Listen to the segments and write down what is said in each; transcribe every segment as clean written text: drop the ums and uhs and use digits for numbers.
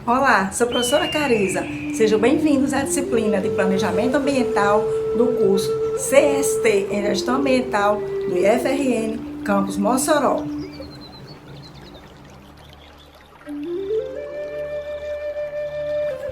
Olá, sou a professora Carisa. Sejam bem-vindos à disciplina de Planejamento Ambiental do curso CST em Gestão Ambiental do IFRN, Campus Mossoró.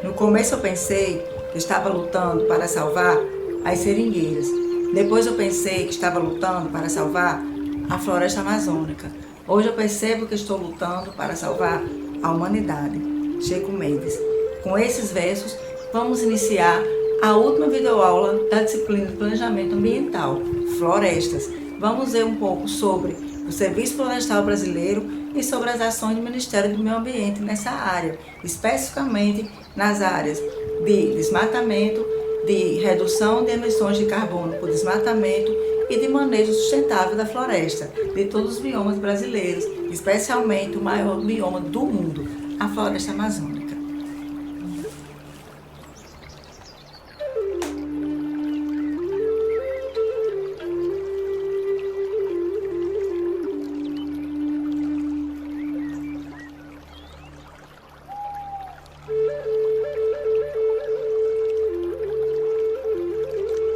No começo eu pensei que estava lutando para salvar as seringueiras. Depois eu pensei que estava lutando para salvar a floresta amazônica. Hoje eu percebo que estou lutando para salvar a humanidade. Chico Mendes. Com esses versos, vamos iniciar a última videoaula da disciplina de Planejamento Ambiental, Florestas. Vamos ver um pouco sobre o Serviço Florestal Brasileiro e sobre as ações do Ministério do Meio Ambiente nessa área, especificamente nas áreas de desmatamento, de redução de emissões de carbono por desmatamento e de manejo sustentável da floresta, de todos os biomas brasileiros, especialmente o maior bioma do mundo, a floresta amazônica.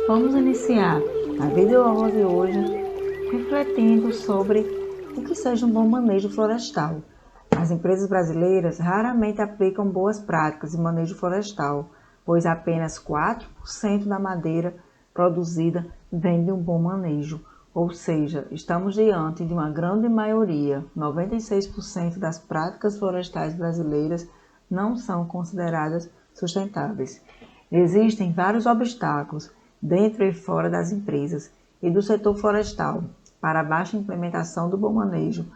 Vamos iniciar a videoaula de hoje refletindo sobre o que seja um bom manejo florestal. As empresas brasileiras raramente aplicam boas práticas de manejo florestal, pois apenas 4% da madeira produzida vem de um bom manejo. Ou seja, estamos diante de uma grande maioria, 96% das práticas florestais brasileiras não são consideradas sustentáveis. Existem vários obstáculos dentro e fora das empresas e do setor florestal para a baixa implementação do bom manejo.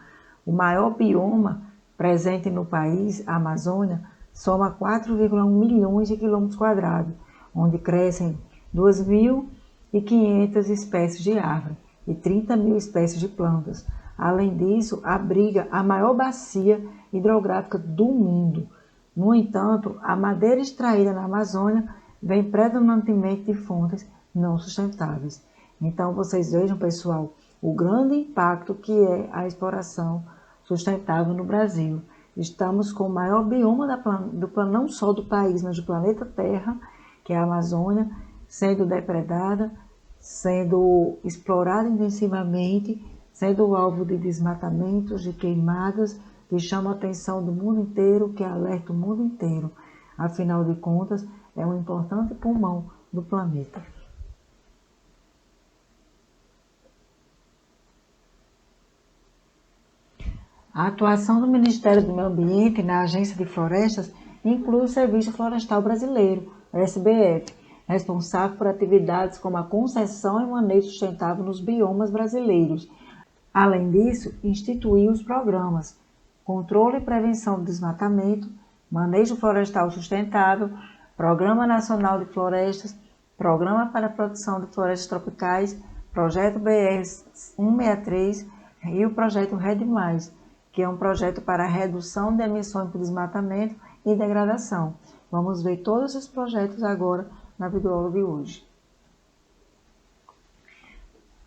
O maior bioma presente no país, a Amazônia, soma 4,1 milhões de quilômetros quadrados, onde crescem 2.500 espécies de árvore e 30 mil espécies de plantas. Além disso, abriga a maior bacia hidrográfica do mundo. No entanto, a madeira extraída na Amazônia vem predominantemente de fontes não sustentáveis. Então, vocês vejam, pessoal, o grande impacto que é a exploração sustentável no Brasil. Estamos com o maior bioma não só do país, mas do planeta Terra, que é a Amazônia, sendo depredada, sendo explorada intensivamente, sendo alvo de desmatamentos, de queimadas, que chamam a atenção do mundo inteiro, que alerta o mundo inteiro. Afinal de contas, é um importante pulmão do planeta. A atuação do Ministério do Meio Ambiente na Agência de Florestas inclui o Serviço Florestal Brasileiro, SBF, responsável por atividades como a concessão e manejo sustentável nos biomas brasileiros. Além disso, instituiu os programas Controle e Prevenção do Desmatamento, Manejo Florestal Sustentável, Programa Nacional de Florestas, Programa para a Proteção de Florestas Tropicais, Projeto BR-163 e o Projeto RED+, que é um projeto para a redução de emissões por desmatamento e degradação. Vamos ver todos esses projetos agora na videoaula de hoje.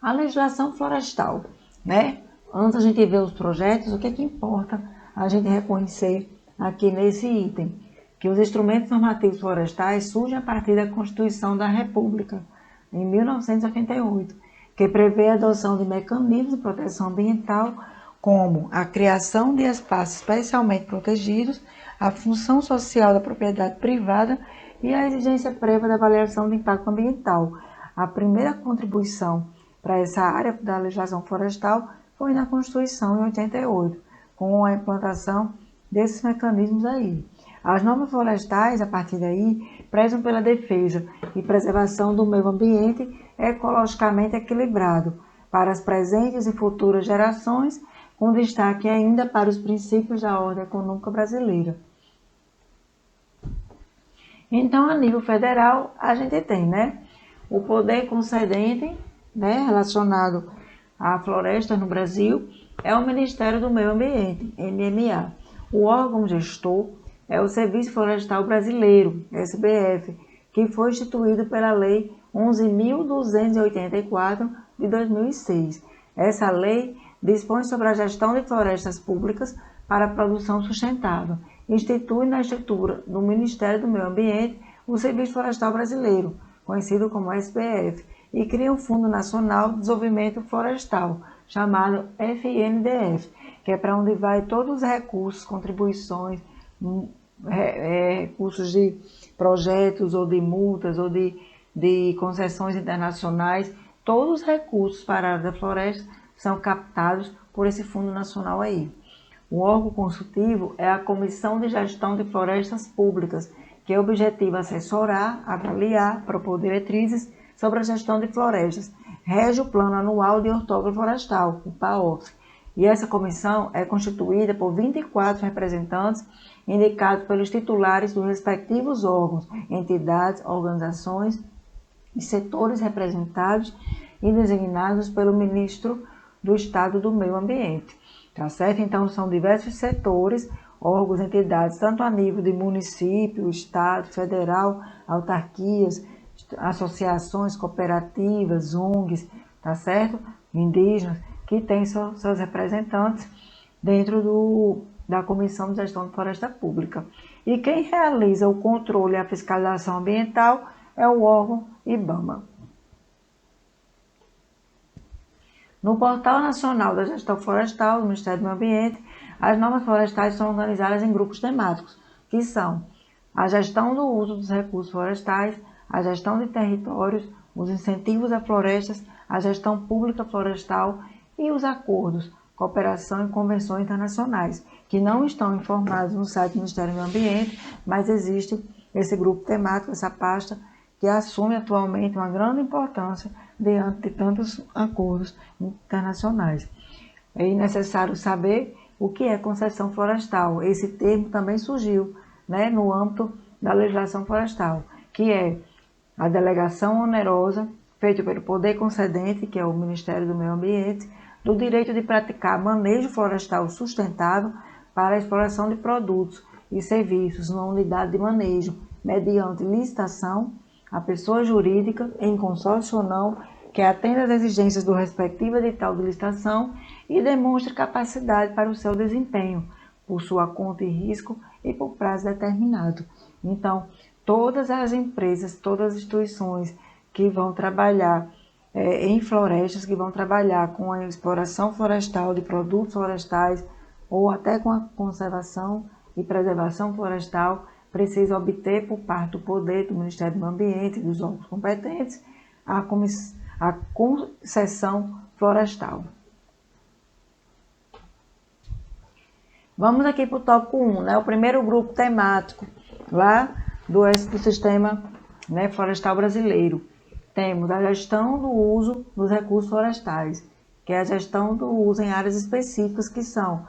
A legislação florestal, né? Antes a gente ver os projetos, o que é que importa a gente reconhecer aqui nesse item? Que os instrumentos normativos florestais surgem a partir da Constituição da República, em 1988, que prevê a adoção de mecanismos de proteção ambiental, como a criação de espaços especialmente protegidos, a função social da propriedade privada e a exigência prévia da avaliação de impacto ambiental. A primeira contribuição para essa área da legislação florestal foi na Constituição em 88, com a implantação desses mecanismos aí. As normas florestais, a partir daí, prezam pela defesa e preservação do meio ambiente ecologicamente equilibrado para as presentes e futuras gerações, com destaque ainda para os princípios da ordem econômica brasileira. Então, a nível federal, a gente tem, né, o poder concedente, né, relacionado à floresta no Brasil, é o Ministério do Meio Ambiente, MMA. O órgão gestor é o Serviço Florestal Brasileiro, SBF, que foi instituído pela Lei 11.284 de 2006. Essa lei dispõe sobre a gestão de florestas públicas para a produção sustentável institui na estrutura do Ministério do Meio Ambiente o Serviço Florestal Brasileiro, conhecido como SPF, e cria um Fundo Nacional de Desenvolvimento Florestal, chamado FNDF, que é para onde vai todos os recursos, contribuições, recursos de projetos ou de multas ou de concessões internacionais, todos os recursos para a área da floresta são captados por esse Fundo Nacional aí. O órgão consultivo é a Comissão de Gestão de Florestas Públicas, que é o objetivo assessorar, avaliar, propor diretrizes sobre a gestão de florestas. Rege o Plano Anual de Outorga Florestal, o PAOF. E essa comissão é constituída por 24 representantes indicados pelos titulares dos respectivos órgãos, entidades, organizações e setores representados e designados pelo Ministro do Estado do Meio Ambiente. Tá certo? Então, são diversos setores, órgãos, entidades, tanto a nível de município, estado, federal, autarquias, associações, cooperativas, ONGs, tá certo? Indígenas, que têm seus representantes dentro da Comissão de Gestão de Floresta Pública. E quem realiza o controle e a fiscalização ambiental é o órgão IBAMA. No Portal Nacional da Gestão Florestal do Ministério do Meio Ambiente, as normas florestais são organizadas em grupos temáticos, que são a gestão do uso dos recursos florestais, a gestão de territórios, os incentivos a florestas, a gestão pública florestal e os acordos, cooperação e convenções internacionais, que não estão informados no site do Ministério do Meio Ambiente, mas existe esse grupo temático, essa pasta, que assume atualmente uma grande importância diante de tantos acordos internacionais. É necessário saber o que é concessão florestal. Esse termo também surgiu, né, no âmbito da legislação florestal, que é a delegação onerosa feita pelo poder concedente, que é o Ministério do Meio Ambiente, do direito de praticar manejo florestal sustentável para a exploração de produtos e serviços numa unidade de manejo, mediante licitação, a pessoa jurídica, em consórcio ou não, que atenda às exigências do respectivo edital de licitação e demonstre capacidade para o seu desempenho, por sua conta e risco e por prazo determinado. Então, todas as empresas, todas as instituições que vão trabalhar em florestas, que vão trabalhar com a exploração florestal de produtos florestais ou até com a conservação e preservação florestal, precisa obter por parte do poder do Ministério do Meio Ambiente e dos órgãos competentes a concessão florestal. Vamos aqui para o tópico 1, né? O primeiro grupo temático lá do Sistema, né, Florestal Brasileiro. Temos a gestão do uso dos recursos florestais, que é a gestão do uso em áreas específicas, que são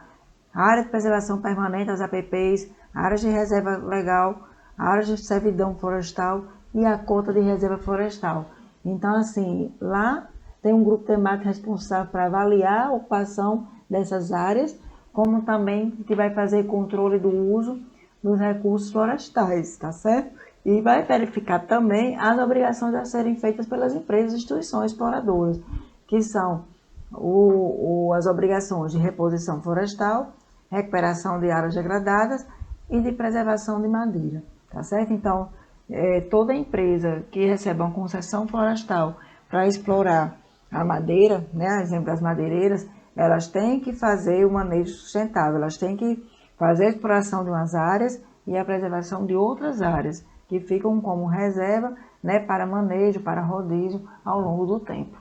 áreas de preservação permanente, as APPs, áreas de reserva legal, áreas de servidão florestal e a cota de reserva florestal. Então, assim, lá tem um grupo temático responsável para avaliar a ocupação dessas áreas, como também que vai fazer controle do uso dos recursos florestais, tá certo? E vai verificar também as obrigações a serem feitas pelas empresas e instituições exploradoras, que são as obrigações de reposição florestal, recuperação de áreas degradadas e de preservação de madeira, tá certo? Então, toda empresa que recebe uma concessão florestal para explorar a madeira, né, exemplo das madeireiras, elas têm que fazer o manejo sustentável, elas têm que fazer a exploração de umas áreas e a preservação de outras áreas, que ficam como reserva, né, para manejo, para rodízio ao longo do tempo.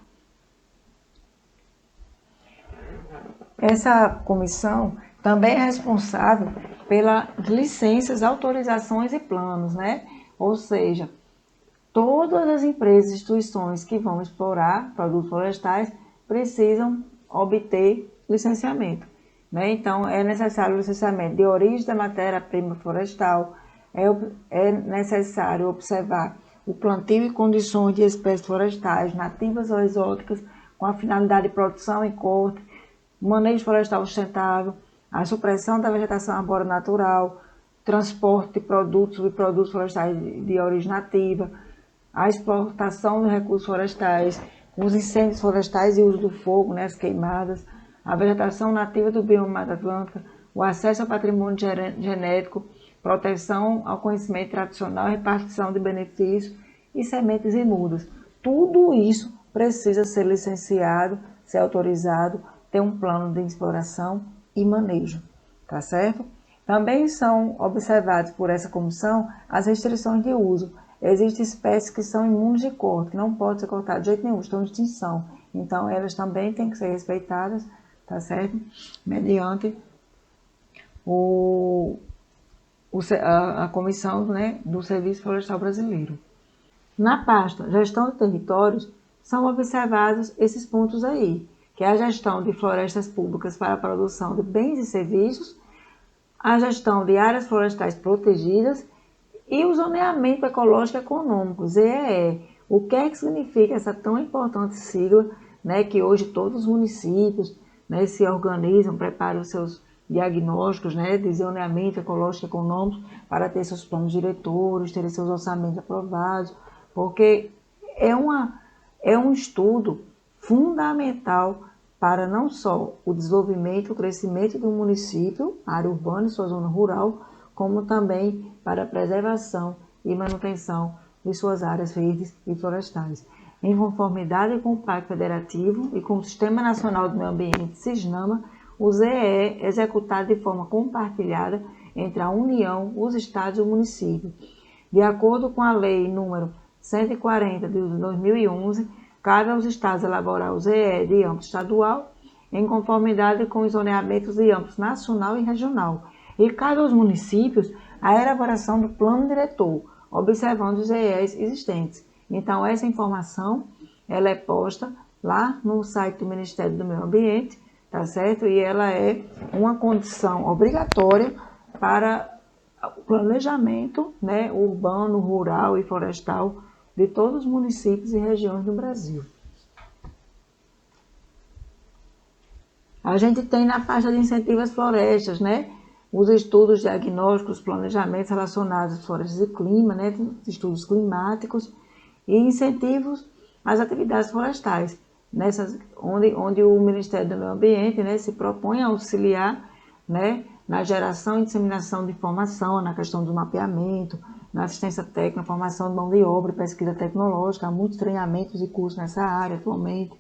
Essa comissão também é responsável pelas licenças, autorizações e planos, né? Ou seja, todas as empresas e instituições que vão explorar produtos florestais precisam obter licenciamento, né? Então, é necessário o licenciamento de origem da matéria-prima florestal, é necessário observar o plantio e condições de espécies florestais, nativas ou exóticas, com a finalidade de produção e corte, manejo florestal sustentável, a supressão da vegetação arbórea natural, transporte de produtos e produtos florestais de origem nativa, a exploração dos recursos florestais, os incêndios florestais e o uso do fogo, né, as queimadas, a vegetação nativa do bioma Mata Atlântica, o acesso ao patrimônio genético, proteção ao conhecimento tradicional, repartição de benefícios e sementes e mudas. Tudo isso precisa ser licenciado, ser autorizado, ter um plano de exploração e manejo, tá certo? Também são observados por essa comissão as restrições de uso. Existem espécies que são imunes de corte, que não podem ser cortadas de jeito nenhum, estão em extinção. Então, elas também têm que ser respeitadas, tá certo? Mediante a comissão, né, do Serviço Florestal Brasileiro. Na pasta Gestão de Territórios, são observados esses pontos aí, que é a gestão de florestas públicas para a produção de bens e serviços, a gestão de áreas florestais protegidas e o zoneamento ecológico econômico, ZEE. O que é que significa essa tão importante sigla, né, que hoje todos os municípios, né, se organizam, preparam os seus diagnósticos, né, de zoneamento ecológico econômico para ter seus planos diretores, ter seus orçamentos aprovados, porque é um estudo fundamental para não só o desenvolvimento, o crescimento do município, área urbana e sua zona rural, como também para a preservação e manutenção de suas áreas verdes e florestais. Em conformidade com o Pacto Federativo e com o Sistema Nacional do Meio Ambiente, SISNAMA, o ZEE é executado de forma compartilhada entre a União, os estados e o município. De acordo com a Lei nº 140 de 2011, cabe aos estados elaborar o ZEE de âmbito estadual, em conformidade com os zoneamentos de âmbito nacional e regional. E cabe aos municípios a elaboração do plano diretor, observando os ZEEs existentes. Então, essa informação ela é posta lá no site do Ministério do Meio Ambiente, tá certo? E ela é uma condição obrigatória para o planejamento, né, urbano, rural e florestal de todos os municípios e regiões do Brasil. A gente tem na faixa de incentivos às florestas, né, os estudos diagnósticos, planejamentos relacionados às florestas e clima, né, estudos climáticos e incentivos às atividades florestais, onde o Ministério do Meio Ambiente, né, se propõe a auxiliar, né, na geração e disseminação de informação, na questão do mapeamento, na assistência técnica, formação de mão de obra e pesquisa tecnológica, há muitos treinamentos e cursos nessa área atualmente,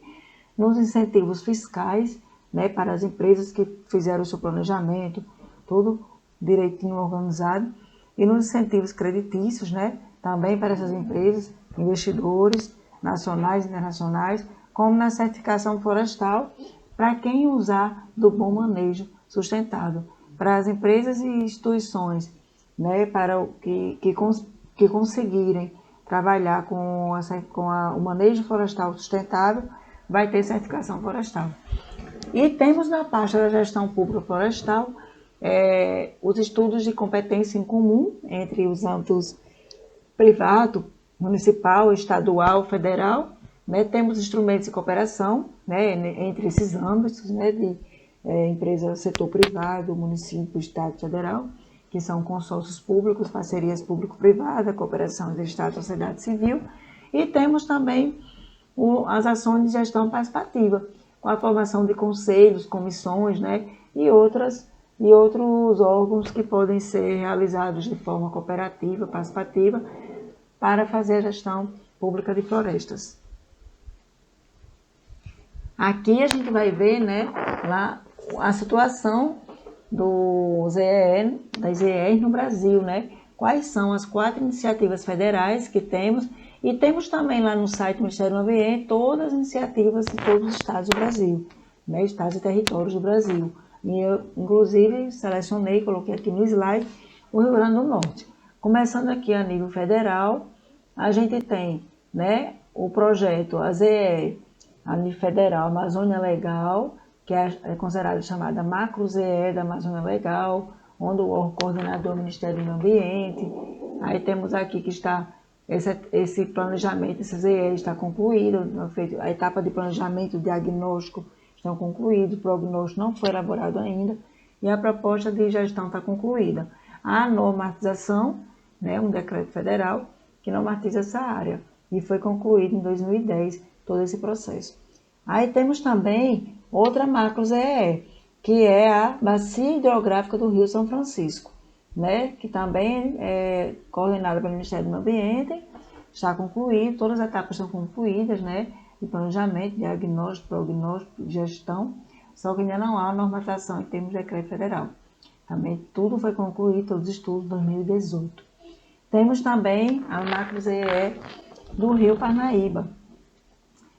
nos incentivos fiscais, né, para as empresas que fizeram o seu planejamento, tudo direitinho organizado, e nos incentivos creditícios, né, também para essas empresas, investidores nacionais e internacionais, como na certificação florestal, para quem usar do bom manejo sustentável. Para as empresas e instituições, né, para que conseguirem trabalhar com o manejo florestal sustentável, vai ter certificação florestal. E temos na pasta da gestão pública florestal os estudos de competência em comum entre os âmbitos privado, municipal, estadual, federal, né? Temos instrumentos de cooperação, né, entre esses âmbitos, né, de empresa do setor privado, município, estado, federal, que são consórcios públicos, parcerias público-privada, cooperação entre estado e sociedade civil, e temos também as ações de gestão participativa, com a formação de conselhos, comissões, né, e outros órgãos que podem ser realizados de forma cooperativa, participativa, para fazer a gestão pública de florestas. Aqui a gente vai ver, né, lá a situação das ZEEs no Brasil, né? Quais são as 4 iniciativas federais que temos, e temos também lá no site do Ministério do Ambiente todas as iniciativas de todos os estados do Brasil, né? Estados e territórios do Brasil. E eu, inclusive, selecionei, coloquei aqui no slide, o Rio Grande do Norte. Começando aqui a nível federal, a gente tem, né, o projeto, a ZEE, a nível federal, Amazônia Legal, que é considerada chamada Macro ZEE da Amazônia Legal, onde o coordenador do Ministério do Meio Ambiente. Aí temos aqui que está esse planejamento, esse ZEE está concluído, a etapa de planejamento e diagnóstico estão concluídos, o prognóstico não foi elaborado ainda, e a proposta de gestão está concluída. A normatização, né, um decreto federal, que normatiza essa área, e foi concluído em 2010 todo esse processo. Aí temos também outra macro ZEE, que é a Bacia Hidrográfica do Rio São Francisco, né? Que também é coordenada pelo Ministério do Meio Ambiente, está concluído, todas as etapas estão concluídas, né? De planejamento, diagnóstico, prognóstico, gestão, só que ainda não há normatização em termos de decreto federal. Também tudo foi concluído, todos os estudos em 2018. Temos também a macro-ZEE do Rio Parnaíba,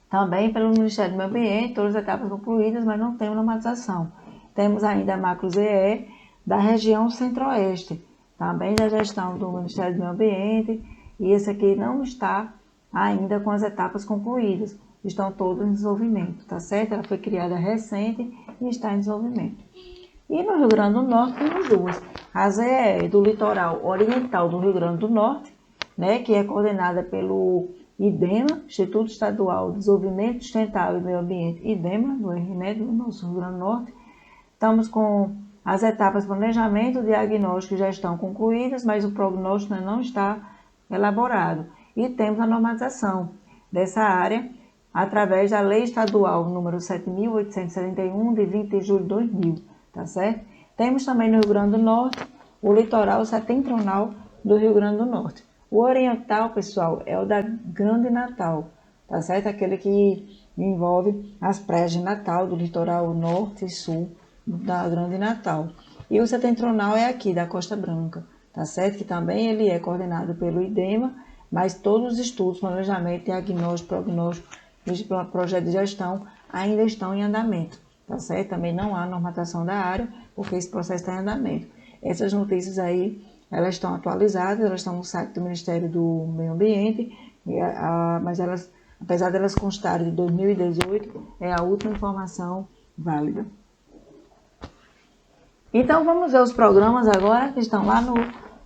também pelo Ministério do Meio Ambiente, todas as etapas concluídas, mas não temos normatização. Temos ainda a macro-ZEE da região centro-oeste, também da gestão do Ministério do Meio Ambiente, e esse aqui não está ainda com as etapas concluídas, estão todas em desenvolvimento, tá certo? Ela foi criada recente e está em desenvolvimento. E no Rio Grande do Norte temos duas, a ZEE do litoral oriental do Rio Grande do Norte, né, que é coordenada pelo IDEMA, Instituto Estadual de Desenvolvimento Sustentável e Meio Ambiente, IDEMA, do nosso Rio Grande do Norte. Estamos com as etapas de planejamento, diagnóstico e gestão concluídas, mas o prognóstico não está elaborado. E temos a normatização dessa área através da Lei Estadual número 7.871, de 20 de julho de 2000, tá certo? Temos também no Rio Grande do Norte o litoral setentrional do Rio Grande do Norte. O oriental, pessoal, é o da Grande Natal, tá certo? Aquele que envolve as praias de Natal, do litoral norte e sul da Grande Natal. E o setentrional é aqui, da Costa Branca, tá certo? Que também ele é coordenado pelo IDEMA, mas todos os estudos, planejamento, diagnóstico, prognóstico e projeto de gestão ainda estão em andamento, tá certo? Também não há normatização da área, porque esse processo está em andamento. Essas notícias aí, elas estão atualizadas, elas estão no site do Ministério do Meio Ambiente, mas elas, apesar de elas constarem de 2018, é a última informação válida. Então, vamos ver os programas agora que estão lá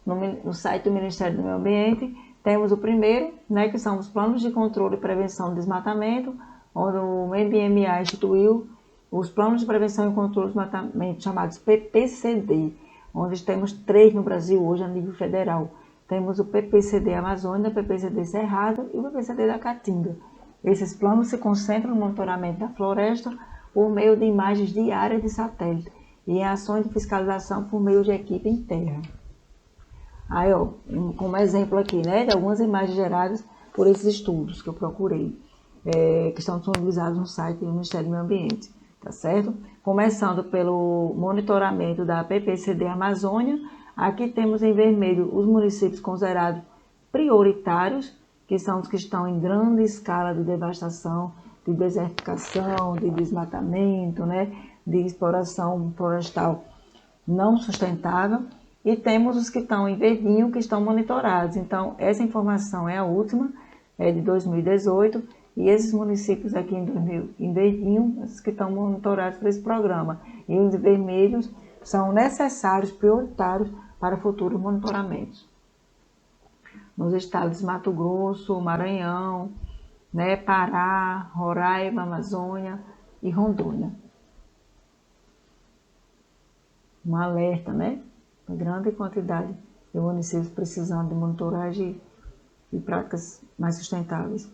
no site do Ministério do Meio Ambiente. Temos o primeiro, né, que são os planos de controle e prevenção do desmatamento, onde o MBMA instituiu os planos de prevenção e controle do desmatamento, chamados PPCD, onde temos 3 no Brasil hoje a nível federal. Temos o PPCD Amazônia, o PPCD Cerrado e o PPCD da Caatinga. Esses planos se concentram no monitoramento da floresta por meio de imagens diárias de satélite e em ações de fiscalização por meio de equipe em terra. Aí, ó, como exemplo aqui, né, de algumas imagens geradas por esses estudos que eu procurei, que estão disponibilizados no site do Ministério do Meio Ambiente, tá certo? Começando pelo monitoramento da PPCD Amazônia, aqui temos em vermelho os municípios considerados prioritários, que são os que estão em grande escala de devastação, de desertificação, de desmatamento, né, de exploração florestal não sustentável. E temos os que estão em verdinho, que estão monitorados. Então, essa informação é a última, é de 2018, e esses municípios aqui em verdinho, os que estão monitorados por esse programa. E os vermelhos são necessários, prioritários para futuros monitoramentos. Nos estados de Mato Grosso, Maranhão, né, Pará, Roraima, Amazônia e Rondônia. Um alerta, né? Uma grande quantidade de municípios precisando de monitoragem e práticas mais sustentáveis.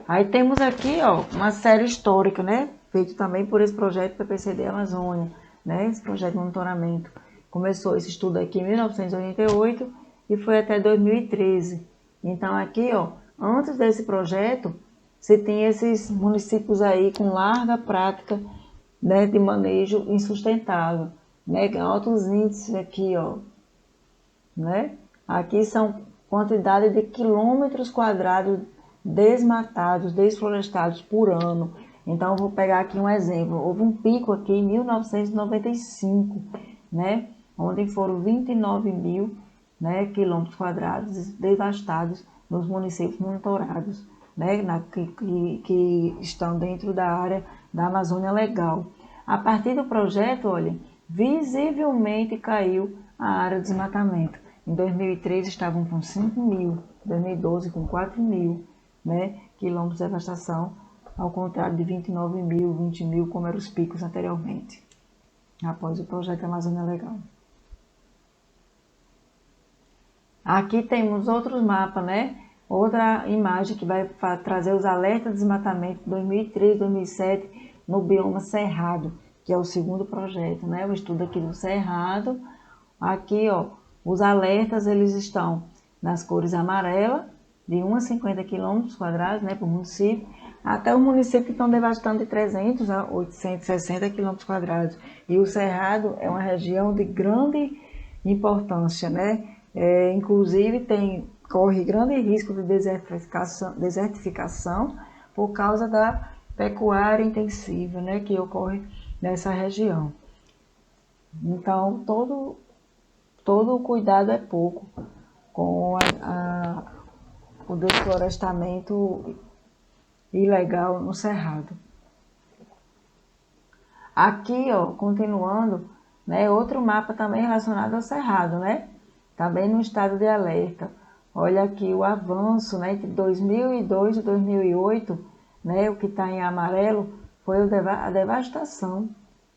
Aí temos aqui, ó, uma série histórica, né? Feito também por esse projeto PPCD Amazônia, né? Esse projeto de monitoramento. Começou esse estudo aqui em 1988 e foi até 2013. Então aqui, ó, antes desse projeto, você tem esses municípios aí com larga prática, né, de manejo insustentável, né, altos índices aqui, ó, né? Aqui são quantidade de quilômetros quadrados desmatados, desflorestados por ano. Então, eu vou pegar aqui um exemplo. Houve um pico aqui em 1995, né, onde foram 29 mil, né, quilômetros quadrados devastados nos municípios monitorados, né, que estão dentro da área da Amazônia Legal. A partir do projeto, olha, visivelmente caiu a área de desmatamento. Em 2013 estavam com 5 mil, em 2012 com 4 mil, né, quilômetros de devastação, ao contrário de 29 mil, 20 mil, como eram os picos anteriormente, após o projeto Amazônia Legal. Aqui temos outros mapas, né? Outra imagem que vai trazer os alertas de desmatamento de 2003, 2007 no bioma Cerrado, que é o segundo projeto, né? O estudo aqui do Cerrado. Aqui, ó, os alertas, eles estão nas cores amarela, de 1 a 50 km², né, para o município, até o município que estão devastando de 300 a 860 km². E o Cerrado é uma região de grande importância, né? Inclusive corre grande risco de desertificação por causa da pecuária intensiva, né, que ocorre nessa região. Então, todo o cuidado é pouco com o desflorestamento ilegal no Cerrado. Aqui, ó, continuando, né, outro mapa também relacionado ao Cerrado, né? Também no estado de alerta. Olha aqui o avanço, né, entre 2002 e 2008, né, o que está em amarelo, foi a devastação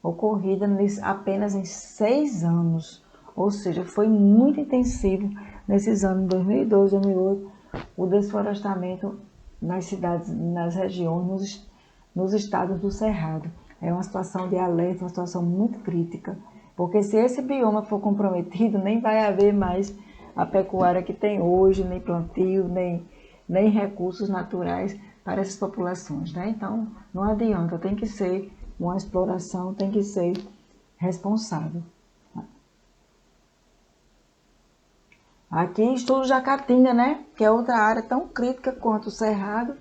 ocorrida apenas em 6 anos. Ou seja, foi muito intensivo nesses anos, 2002, 2008, o desflorestamento nas cidades, nas regiões, nos estados do Cerrado. É uma situação de alerta, uma situação muito crítica, porque se esse bioma for comprometido, nem vai haver mais a pecuária que tem hoje, nem plantio, nem recursos naturais para essas populações, né? Então, não adianta, tem que ser uma exploração, tem que ser responsável. Aqui estudo Jacatinga, né? Que é outra área tão crítica quanto o Cerrado.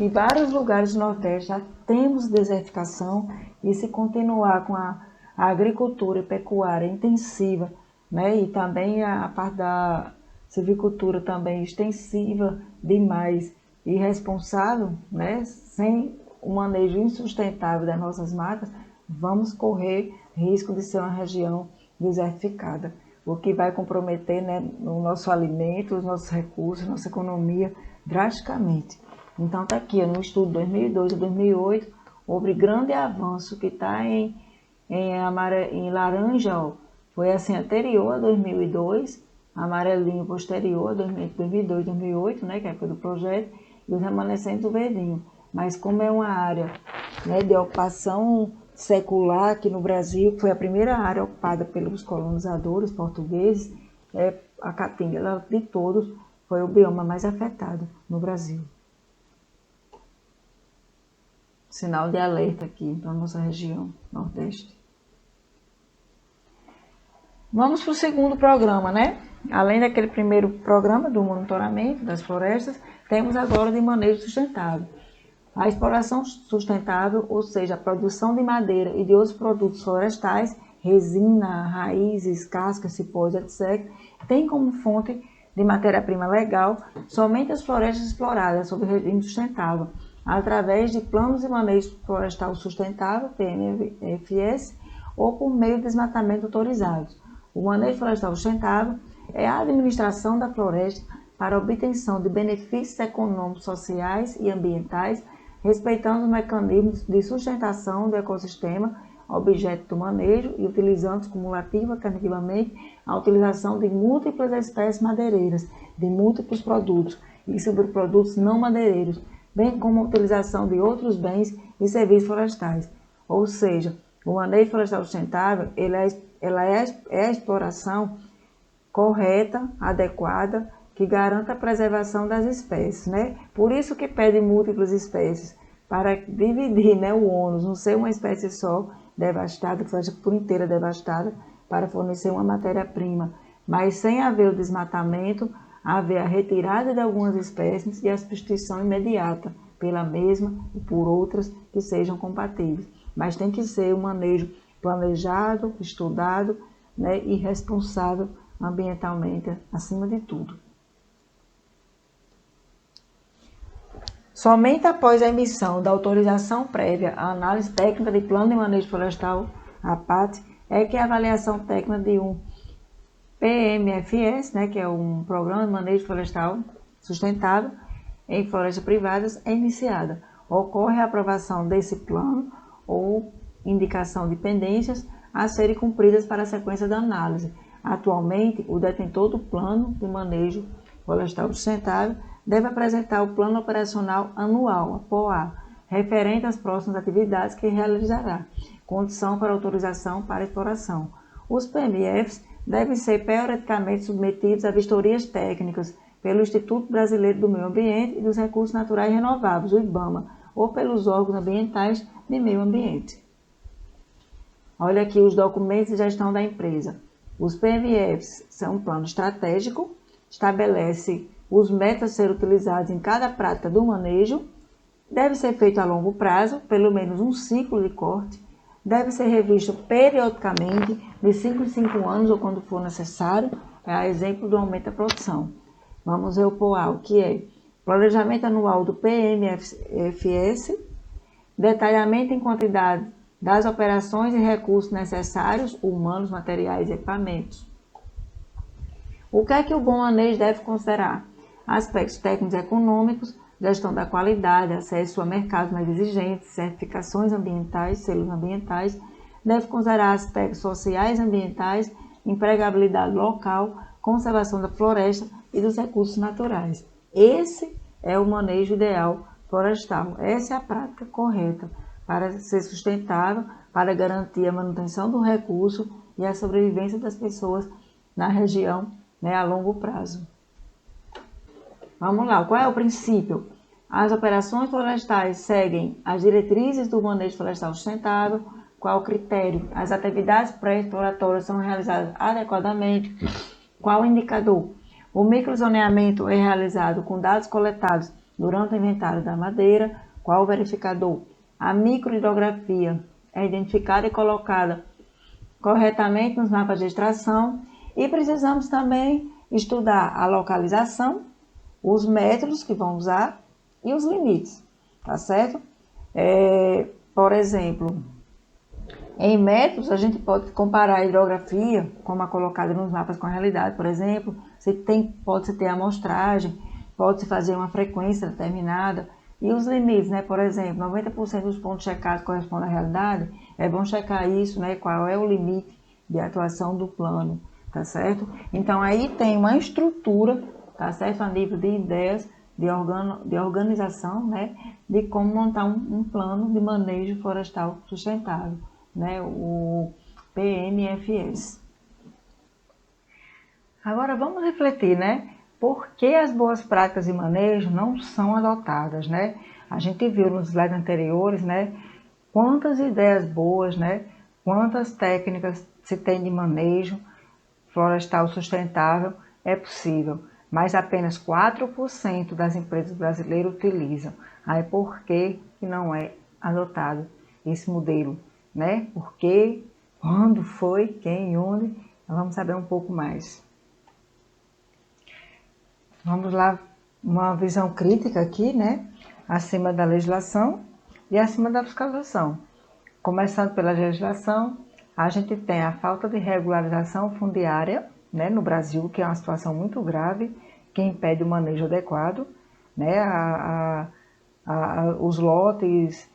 Em vários lugares do Nordeste já temos desertificação e se continuar com a agricultura e pecuária intensiva, né? E também a parte da silvicultura também extensiva demais e irresponsável, né? Sem o manejo insustentável das nossas matas, vamos correr risco de ser uma região desertificada, o que vai comprometer, né, o nosso alimento, os nossos recursos, nossa economia drasticamente. Então está aqui, no estudo 2002 a 2008, houve grande avanço que está em laranja, ó, foi assim anterior a 2002, amarelinho posterior a 2002, 2008, né, que é a época do projeto, e os remanescentes do verdinho. Mas como é uma área, né, de ocupação secular aqui no Brasil, foi a primeira área ocupada pelos colonizadores portugueses, a Caatinga, ela, de todos, foi o bioma mais afetado no Brasil. Sinal de alerta aqui para a nossa região Nordeste. Vamos para o segundo programa, né? Além daquele primeiro programa do monitoramento das florestas, temos agora de manejo sustentável. A exploração sustentável, ou seja, a produção de madeira e de outros produtos florestais, resina, raízes, cascas, cipós, etc., tem como fonte de matéria-prima legal somente as florestas exploradas sob regime sustentável, através de planos de manejo florestal sustentável, PMFS, ou por meio de desmatamento autorizados. O manejo florestal sustentável é a administração da floresta para a obtenção de benefícios econômicos, sociais e ambientais, respeitando os mecanismos de sustentação do ecossistema, objeto do manejo, e utilizando cumulativa e alternativamente a utilização de múltiplas espécies madeireiras, de múltiplos produtos e subprodutos não madeireiros, bem como a utilização de outros bens e serviços florestais. Ou seja, o manejo florestal sustentável é a exploração correta, adequada, que garanta a preservação das espécies, né? Por isso que pede múltiplas espécies, para dividir, né, o ônus, não ser uma espécie só devastada, que seja por inteira devastada, para fornecer uma matéria-prima, mas sem haver o desmatamento, haver a retirada de algumas espécies e a substituição imediata pela mesma e por outras que sejam compatíveis. Mas tem que ser um manejo planejado, estudado, né, e responsável ambientalmente, acima de tudo. Somente após a emissão da autorização prévia à análise técnica de plano de manejo florestal, APAT, é que a avaliação técnica de um PMFS, né, que é um Programa de Manejo Florestal Sustentável em Florestas Privadas, é iniciada. Ocorre a aprovação desse plano ou indicação de pendências a serem cumpridas para a sequência da análise. Atualmente, o detentor do Plano de Manejo Florestal Sustentável deve apresentar o Plano Operacional Anual, a POA, referente às próximas atividades que realizará, condição para autorização para exploração. Os PMFs devem ser periodicamente submetidos a vistorias técnicas pelo Instituto Brasileiro do Meio Ambiente e dos Recursos Naturais Renováveis, o IBAMA, ou pelos órgãos ambientais de meio ambiente. Olha aqui os documentos de gestão da empresa. Os PMFs são um plano estratégico, estabelece os métodos a ser utilizados em cada prática do manejo, deve ser feito a longo prazo, pelo menos um ciclo de corte, deve ser revisto periodicamente, de 5 em 5 anos ou quando for necessário, é a exemplo do aumento da produção. Vamos ver o POA, que é planejamento anual do PMFS, detalhamento em quantidade das operações e recursos necessários, humanos, materiais e equipamentos. O que é que o bom manejo deve considerar? Aspectos técnicos e econômicos, gestão da qualidade, acesso a mercados mais exigentes, certificações ambientais, selos ambientais, deve considerar aspectos sociais e ambientais, empregabilidade local, conservação da floresta e dos recursos naturais. Esse é o manejo ideal florestal. Essa é a prática correta para ser sustentável, para garantir a manutenção do recurso e a sobrevivência das pessoas na região, a longo prazo. Vamos lá, qual é o princípio? As operações florestais seguem as diretrizes do manejo florestal sustentável. Qual o critério? As atividades pré-exploratórias são realizadas adequadamente. Qual o indicador? O microzoneamento é realizado com dados coletados durante o inventário da madeira. Qual o verificador? A microhidrografia é identificada e colocada corretamente nos mapas de extração. E precisamos também estudar a localização, os métodos que vão usar e os limites, tá certo? Por exemplo, em métodos a gente pode comparar a hidrografia, como a colocada nos mapas com a realidade, por exemplo, pode-se ter amostragem, pode-se fazer uma frequência determinada, e os limites, por exemplo, 90% dos pontos checados correspondem à realidade, é bom checar isso, qual é o limite de atuação do plano. Tá certo? Então, aí tem uma estrutura, tá certo? A nível de ideias, de organização, de como montar um plano de manejo florestal sustentável, o PMFS. Agora, vamos refletir, por que as boas práticas de manejo não são adotadas, A gente viu nos slides anteriores, quantas ideias boas, quantas técnicas se tem de manejo florestal sustentável é possível, mas apenas 4% das empresas brasileiras utilizam. Aí por que não é adotado esse modelo? Por quê? Quando foi? Quem? Onde? Então, vamos saber um pouco mais. Vamos lá, uma visão crítica aqui, acima da legislação e acima da fiscalização. Começando pela legislação, a gente tem a falta de regularização fundiária, no Brasil, que é uma situação muito grave, que impede o manejo adequado, os lotes,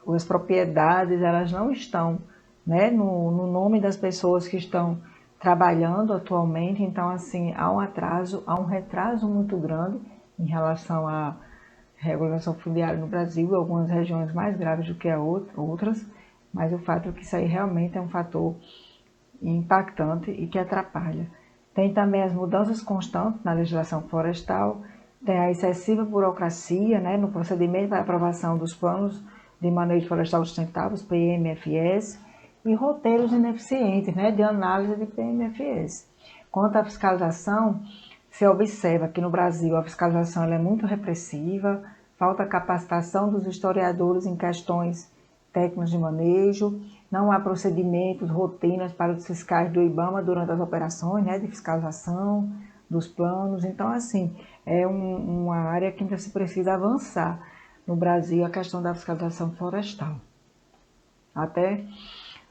as propriedades, elas não estão, no nome das pessoas que estão trabalhando atualmente. Então, assim, há um retraso muito grande em relação à regularização fundiária no Brasil, algumas regiões mais graves do que outras, mas o fato é que isso aí realmente é um fator impactante e que atrapalha. Tem também as mudanças constantes na legislação florestal, tem a excessiva burocracia, no procedimento para aprovação dos planos de manejo florestal sustentável, os PMFS, e roteiros ineficientes, de análise de PMFS. Quanto à fiscalização, se observa que no Brasil a fiscalização ela é muito repressiva, falta capacitação dos historiadores em questões técnicas de manejo, não há procedimentos, rotinas para os fiscais do IBAMA durante as operações, de fiscalização dos planos. Então, assim, é uma área que ainda se precisa avançar no Brasil, a questão da fiscalização florestal. Até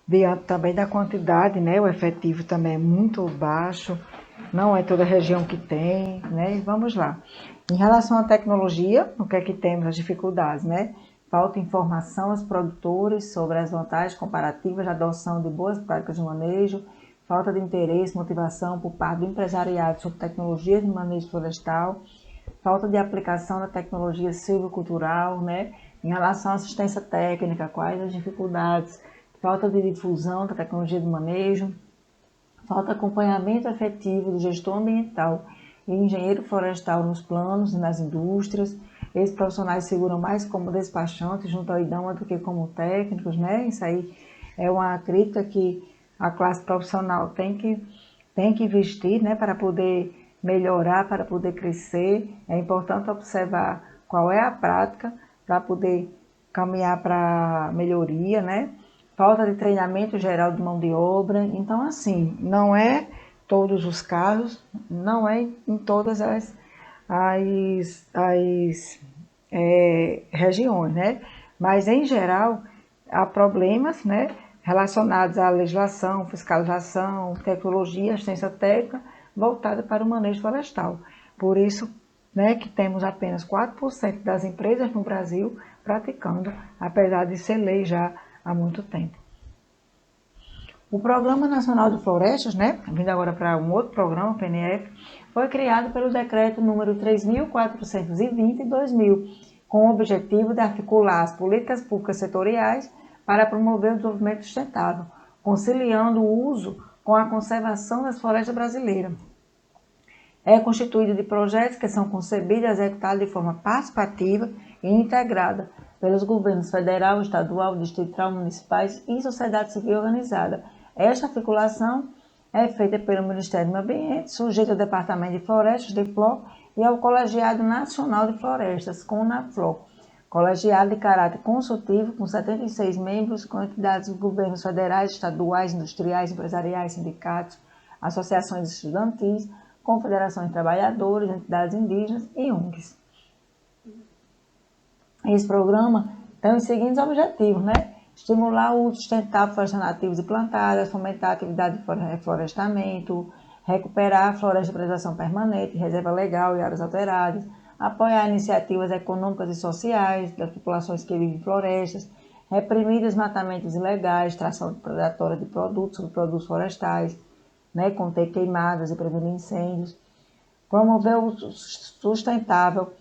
diante também da quantidade, o efetivo também é muito baixo, não é toda região que tem, Vamos lá. Em relação à tecnologia, o que é que temos as dificuldades, Falta informação aos produtores sobre as vantagens comparativas da adoção de boas práticas de manejo, falta de interesse, motivação por parte do empresariado sobre tecnologias de manejo florestal, falta de aplicação da tecnologia silvicultural, Em relação à assistência técnica, quais as dificuldades? Falta de difusão da tecnologia de manejo, falta acompanhamento efetivo do gestor ambiental e engenheiro florestal nos planos e nas indústrias. Esses profissionais seguram mais como despachantes junto ao IDAMA do que como técnicos, né? Isso aí é uma crítica que a classe profissional tem que investir, né, para poder melhorar, para poder crescer. É importante observar qual é a prática para poder caminhar para a melhoria, né? Falta de treinamento geral de mão de obra. Então, assim, não é todos os casos, não é em todas as regiões, né? Mas, em geral, há problemas, né, relacionados à legislação, fiscalização, tecnologia, assistência técnica, voltada para o manejo florestal. Por isso, né, que temos apenas 4% das empresas no Brasil praticando, apesar de ser lei já há muito tempo. O Programa Nacional de Florestas, né, vindo agora para um outro programa, o PNF, foi criado pelo decreto número 3.420 de 2000, com o objetivo de articular as políticas públicas setoriais para promover o desenvolvimento sustentável, conciliando o uso com a conservação das florestas brasileiras. É constituído de projetos que são concebidos e executados de forma participativa e integrada pelos governos federal, estadual, distrital, municipais e sociedade civil organizada. Esta articulação é feita pelo Ministério do Meio Ambiente, sujeito ao Departamento de Florestas, DEFLOR, e ao Colegiado Nacional de Florestas, CONAFLOR, colegiado de caráter consultivo, com 76 membros, com entidades dos governos federais, estaduais, industriais, empresariais, sindicatos, associações estudantis, confederações de trabalhadores, entidades indígenas e ONGs. Esse programa tem os seguintes objetivos, né? Estimular o uso sustentável de florestas nativas e plantadas, fomentar a atividade de reflorestamento, recuperar a floresta de preservação permanente, reserva legal e áreas alteradas, apoiar iniciativas econômicas e sociais das populações que vivem em florestas, reprimir desmatamentos ilegais, extração predatória de produtos, subprodutos florestais, né, conter queimadas e prevenir incêndios, promover o uso sustentável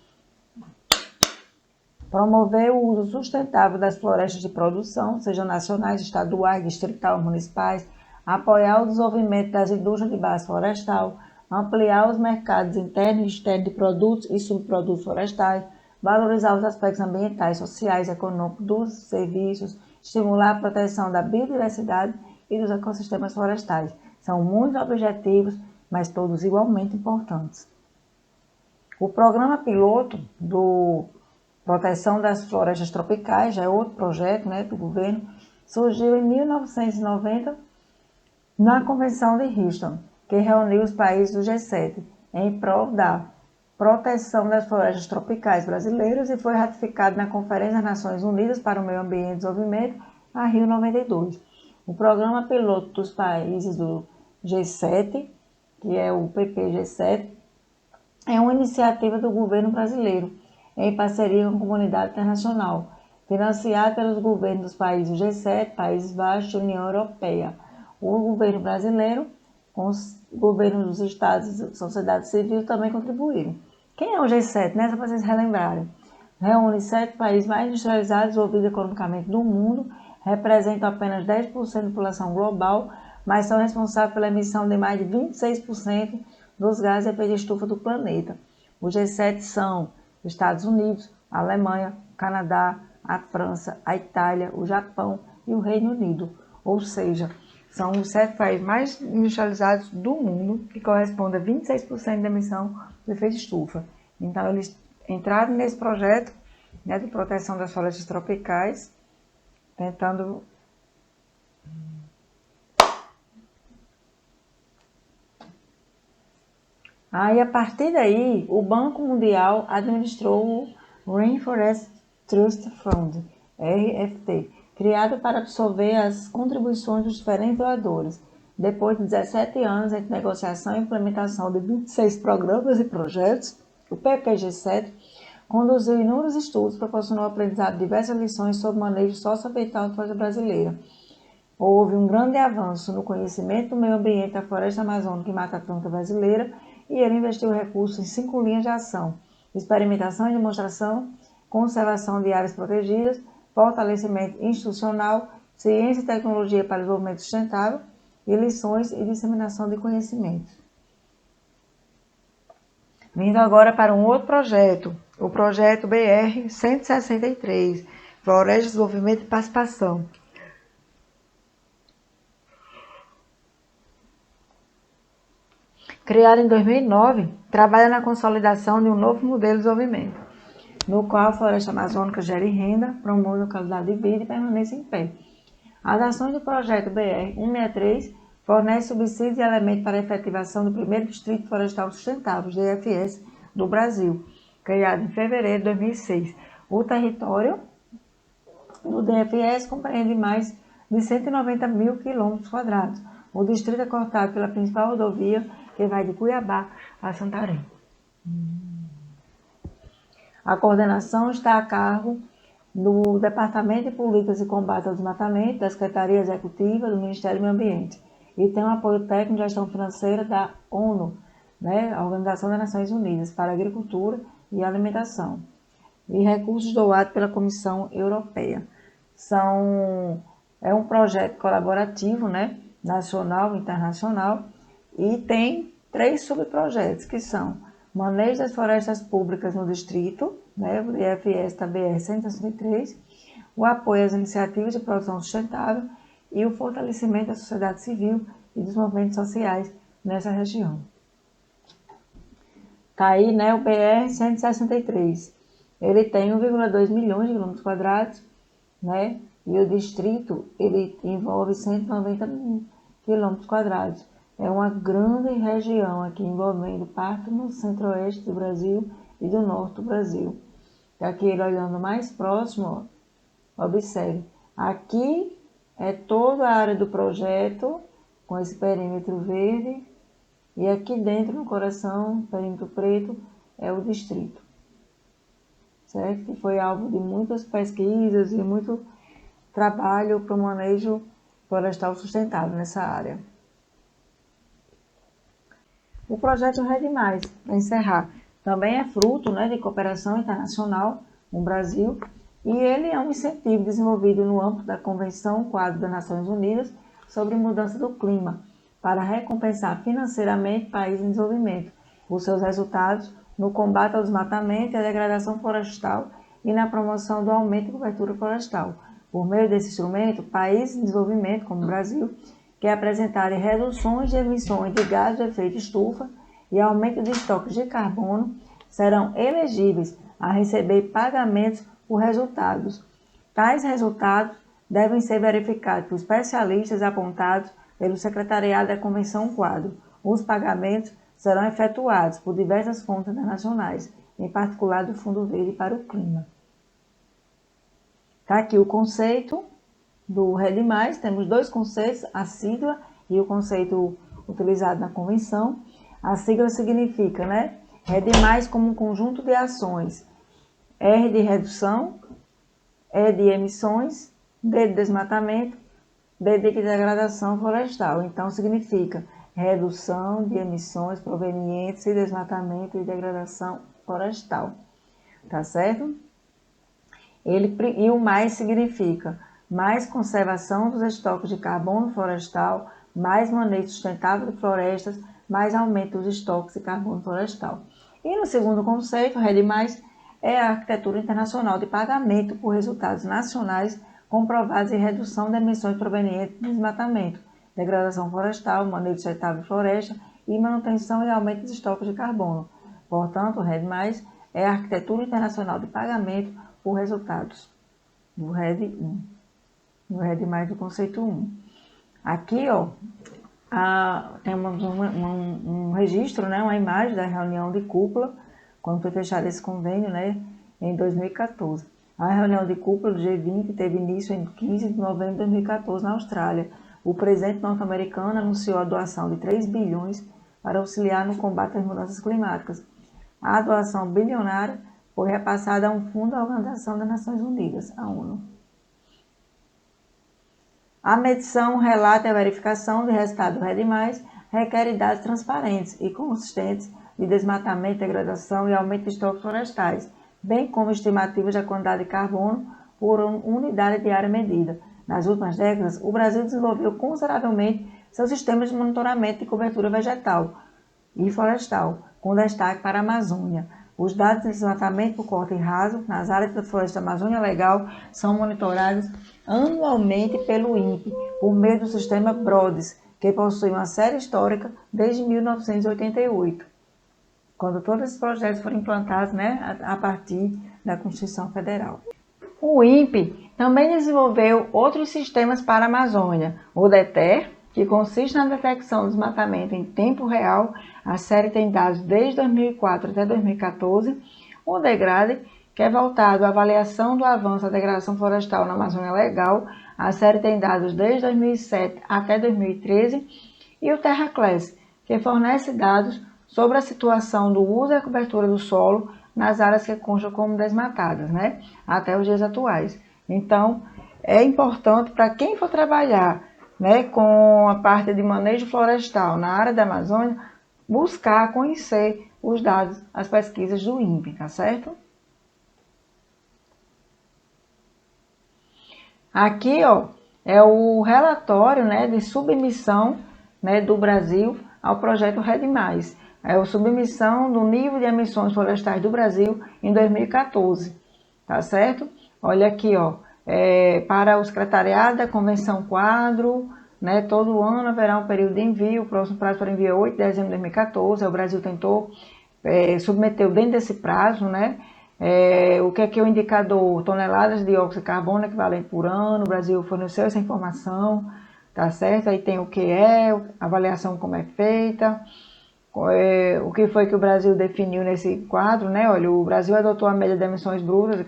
das florestas de produção, sejam nacionais, estaduais, distrital, municipais, apoiar o desenvolvimento das indústrias de base florestal, ampliar os mercados internos e externos de produtos e subprodutos florestais, valorizar os aspectos ambientais, sociais e econômicos dos serviços, estimular a proteção da biodiversidade e dos ecossistemas florestais. São muitos objetivos, mas todos igualmente importantes. O programa piloto do Proteção das Florestas Tropicais, já é outro projeto, né, do governo, surgiu em 1990 na Convenção de Houston, que reuniu os países do G7 em prol da proteção das florestas tropicais brasileiras e foi ratificado na Conferência das Nações Unidas para o Meio Ambiente e Desenvolvimento, a Rio 92. O programa piloto dos países do G7, que é o PPG7, é uma iniciativa do governo brasileiro, em parceria com a comunidade internacional, financiada pelos governos dos países do G7, Países Baixos e União Europeia. O governo brasileiro, com os governos dos estados e sociedade civil, também contribuíram. Quem é o G7, né? Só para vocês relembrarem. Reúne 7 países mais industrializados e desenvolvidos economicamente do mundo, representam apenas 10% da população global, mas são responsáveis pela emissão de mais de 26% dos gases de efeito de estufa do planeta. O G7 são os Estados Unidos, a Alemanha, o Canadá, a França, a Itália, o Japão e o Reino Unido. Ou seja, são os 7 países mais industrializados do mundo, que correspondem a 26% da emissão de efeito de estufa. Então, eles entraram nesse projeto, né, de proteção das florestas tropicais, tentando Aí, a partir daí, o Banco Mundial administrou o Rainforest Trust Fund, RFT, criado para absorver as contribuições dos diferentes doadores. Depois de 17 anos entre negociação e implementação de 26 programas e projetos, o PPG7 conduziu inúmeros estudos, proporcionou aprendizado de diversas lições sobre o manejo socioambiental da floresta brasileira. Houve um grande avanço no conhecimento do meio ambiente da floresta amazônica e Mata Atlântica brasileira, e ele investiu recursos em 5 linhas de ação: experimentação e demonstração, conservação de áreas protegidas, fortalecimento institucional, ciência e tecnologia para desenvolvimento sustentável e lições e disseminação de conhecimentos. Vindo agora para um outro projeto, o projeto BR-163, Floresta, Desenvolvimento e Participação. Criado em 2009, trabalha na consolidação de um novo modelo de desenvolvimento, no qual a floresta amazônica gera renda, promove a qualidade de vida e permanece em pé. As ações do projeto BR-163 fornecem subsídios e elementos para a efetivação do primeiro Distrito Florestal Sustentável, DFS, do Brasil, criado em fevereiro de 2006. O território do DFS compreende mais de 190 mil quilômetros quadrados. O distrito é cortado pela principal rodovia que vai de Cuiabá a Santarém. A coordenação está a cargo do Departamento de Políticas e Combate ao Desmatamento, da Secretaria Executiva do Ministério do Meio Ambiente, e tem o apoio técnico de gestão financeira da ONU, a Organização das Nações Unidas para a Agricultura e Alimentação, e recursos doados pela Comissão Europeia. É um projeto colaborativo, nacional e internacional, e tem 3 subprojetos, que são manejo das florestas públicas no distrito, o DFS da BR-163, o apoio às iniciativas de produção sustentável e o fortalecimento da sociedade civil e dos movimentos sociais nessa região. Está aí, o BR-163. Ele tem 1,2 milhões de quilômetros quadrados, e o distrito ele envolve 190 mil quilômetros quadrados. É uma grande região aqui, envolvendo parte no centro-oeste do Brasil e do norte do Brasil. Aqui, olhando mais próximo, observe. Aqui é toda a área do projeto, com esse perímetro verde. E aqui dentro, no coração, perímetro preto, é o distrito. Certo? Que foi alvo de muitas pesquisas e muito trabalho para o manejo florestal sustentável nessa área. O projeto RED+, para encerrar, também é fruto de cooperação internacional no Brasil e ele é um incentivo desenvolvido no âmbito da Convenção Quadro das Nações Unidas sobre Mudança do Clima, para recompensar financeiramente países em desenvolvimento por seus resultados no combate ao desmatamento e à degradação florestal e na promoção do aumento de cobertura florestal. Por meio desse instrumento, países em desenvolvimento, como o Brasil, que apresentarem reduções de emissões de gases de efeito estufa e aumento de estoques de carbono, serão elegíveis a receber pagamentos por resultados. Tais resultados devem ser verificados por especialistas apontados pelo Secretariado da Convenção Quadro. Os pagamentos serão efetuados por diversas fontes internacionais, em particular do Fundo Verde para o Clima. Está aqui o conceito do RED+, temos 2 conceitos, a sigla e o conceito utilizado na convenção. A sigla significa, RED+, como um conjunto de ações, R de redução, E de emissões, D de desmatamento, D de degradação florestal. Então, significa redução de emissões provenientes de desmatamento e degradação florestal. Tá certo? E o mais significa mais conservação dos estoques de carbono florestal, mais manejo sustentável de florestas, mais aumento dos estoques de carbono florestal. E no segundo conceito, RED+, é a arquitetura internacional de pagamento por resultados nacionais comprovados em redução de emissões provenientes de desmatamento, degradação florestal, manejo sustentável de floresta e manutenção e aumento dos estoques de carbono. Portanto, o RED+, é a arquitetura internacional de pagamento por resultados do RED 1. No RED+, do conceito 1. Aqui, temos um registro, uma imagem da reunião de cúpula, quando foi fechado esse convênio, em 2014. A reunião de cúpula do G20 teve início em 15 de novembro de 2014 na Austrália. O presidente norte-americano anunciou a doação de 3 bilhões para auxiliar no combate às mudanças climáticas. A doação bilionária foi repassada a um fundo da Organização das Nações Unidas, a ONU. A medição, relato e a verificação do resultado do RED+, requer dados transparentes e consistentes de desmatamento, degradação e aumento de estoques florestais, bem como estimativas da quantidade de carbono por unidade de área medida. Nas últimas décadas, o Brasil desenvolveu consideravelmente seus sistemas de monitoramento de cobertura vegetal e florestal, com destaque para a Amazônia. Os dados de desmatamento por corte raso nas áreas da Floresta Amazônia Legal são monitorados anualmente pelo INPE, por meio do sistema BRODES, que possui uma série histórica desde 1988, quando todos esses projetos foram implantados, né, a partir da Constituição Federal. O INPE também desenvolveu outros sistemas para a Amazônia, o DETER, que consiste na detecção do desmatamento em tempo real. A série tem dados desde 2004 até 2014. O DEGRADE, que é voltado à avaliação do avanço da degradação florestal na Amazônia Legal. A série tem dados desde 2007 até 2013. E o TerraClass, que fornece dados sobre a situação do uso e a cobertura do solo nas áreas que constam como desmatadas, né, até os dias atuais. Então, é importante para quem for trabalhar, né, com a parte de manejo florestal na área da Amazônia, buscar conhecer os dados, as pesquisas do INPE, tá certo? Aqui, ó, é o relatório, né, de submissão, né, do Brasil ao projeto REDD+. É a submissão do nível de emissões florestais do Brasil em 2014, tá certo? Olha aqui, ó, para o secretariado da Convenção Quadro, né, todo ano haverá um período de envio, o próximo prazo para envio é 8 de dezembro de 2014, o Brasil tentou, submeteu dentro desse prazo, né, o que é o indicador? Toneladas de dióxido de carbono equivalente por ano, o Brasil forneceu essa informação, tá certo? Aí tem o que a avaliação como é feita, o que foi que o Brasil definiu nesse quadro, né? Olha, o Brasil adotou a média de emissões brutas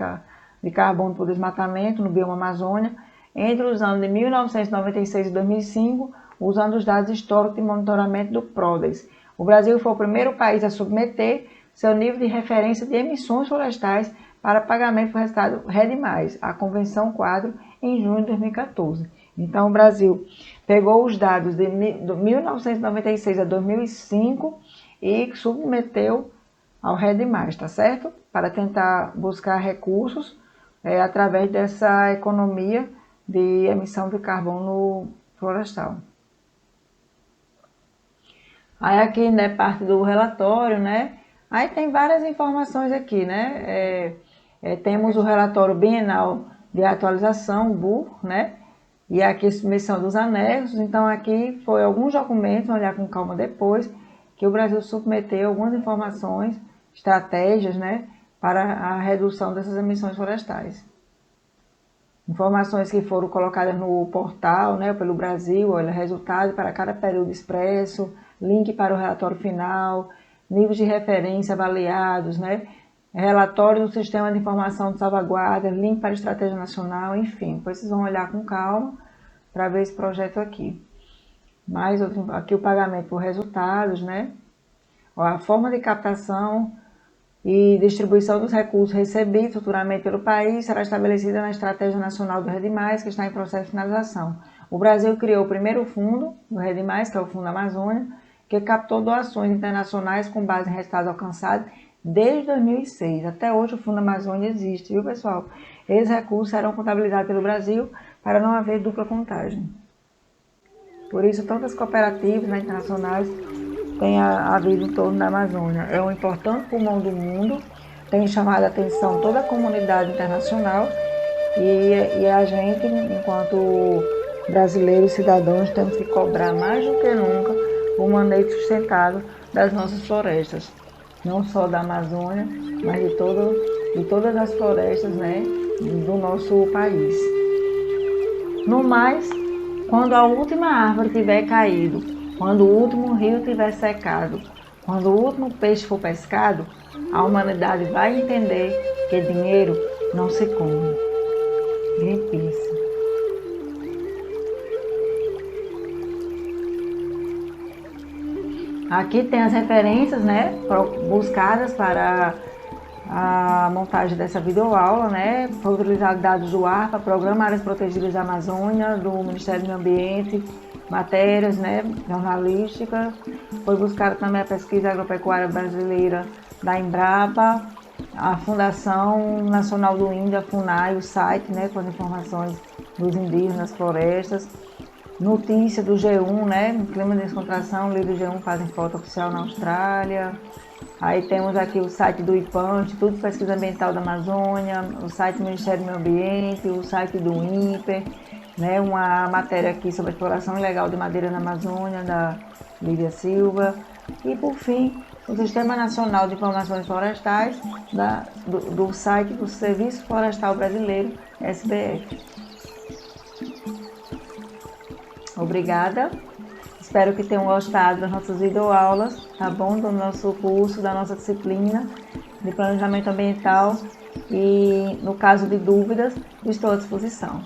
de carbono por desmatamento no bioma Amazônia entre os anos de 1996 e 2005, usando os dados históricos de monitoramento do PRODES. O Brasil foi o primeiro país a submeter seu nível de referência de emissões florestais para pagamento do resultado REDD+, a Convenção Quadro, em junho de 2014. Então, o Brasil pegou os dados de 1996 a 2005 e submeteu ao REDD+, tá certo? Para tentar buscar recursos através dessa economia de emissão de carbono florestal. Aí aqui, né, parte do relatório, né? Aí tem várias informações aqui, né? Temos o relatório bienal de atualização, o BUR, né? E aqui a submissão dos anexos. Então aqui foi alguns documentos, vamos olhar com calma depois, que o Brasil submeteu algumas informações, estratégias, né, para a redução dessas emissões florestais. Informações que foram colocadas no portal, né, pelo Brasil, olha, resultado para cada período expresso, link para o relatório final, níveis de referência avaliados, né, relatório do Sistema de Informação de Salvaguarda, link para a Estratégia Nacional, enfim, depois vocês vão olhar com calma para ver esse projeto aqui. Mais outro, aqui o pagamento por resultados, né, a forma de captação e distribuição dos recursos recebidos futuramente pelo país será estabelecida na Estratégia Nacional do REDD+, que está em processo de finalização. O Brasil criou o primeiro fundo do REDD+, que é o Fundo Amazônia, que captou doações internacionais com base em resultados alcançados desde 2006. Até hoje o Fundo Amazônia existe, viu, pessoal? Esses recursos serão contabilizados pelo Brasil para não haver dupla contagem. Por isso, tantas cooperativas, né, internacionais têm havido em torno da Amazônia. É um importante pulmão do mundo, tem chamado a atenção toda a comunidade internacional e a gente, enquanto brasileiros e cidadãos, temos que cobrar mais do que nunca o manejo sustentável das nossas florestas. Não só da Amazônia, mas de todas as florestas, né, do nosso país. No mais, quando a última árvore tiver caído, quando o último rio tiver secado, quando o último peixe for pescado, a humanidade vai entender que dinheiro não se come. Greenpeace. Aqui tem as referências, né, buscadas para a montagem dessa videoaula, né? Foi utilizado dados do ARPA, Programa Áreas Protegidas da Amazônia, do Ministério do Meio Ambiente, matérias, né, jornalísticas. Foi buscada também a pesquisa agropecuária brasileira da Embrapa, a Fundação Nacional do Índio, a FUNAI, o site, né, com as informações dos indígenas nas florestas. Notícia do G1, né, clima de descontração, o livro G1 fazem foto oficial na Austrália. Aí temos aqui o site do IPAM, Instituto de Pesquisa Ambiental da Amazônia, o site do Ministério do Meio Ambiente, o site do INPE, né, uma matéria aqui sobre a exploração ilegal de madeira na Amazônia, da Lívia Silva. E, por fim, o Sistema Nacional de Informações Florestais, do site do Serviço Florestal Brasileiro, SBF. Obrigada. Espero que tenham gostado das nossas videoaulas, tá bom? Do nosso curso, da nossa disciplina de planejamento ambiental. E, no caso de dúvidas, estou à disposição.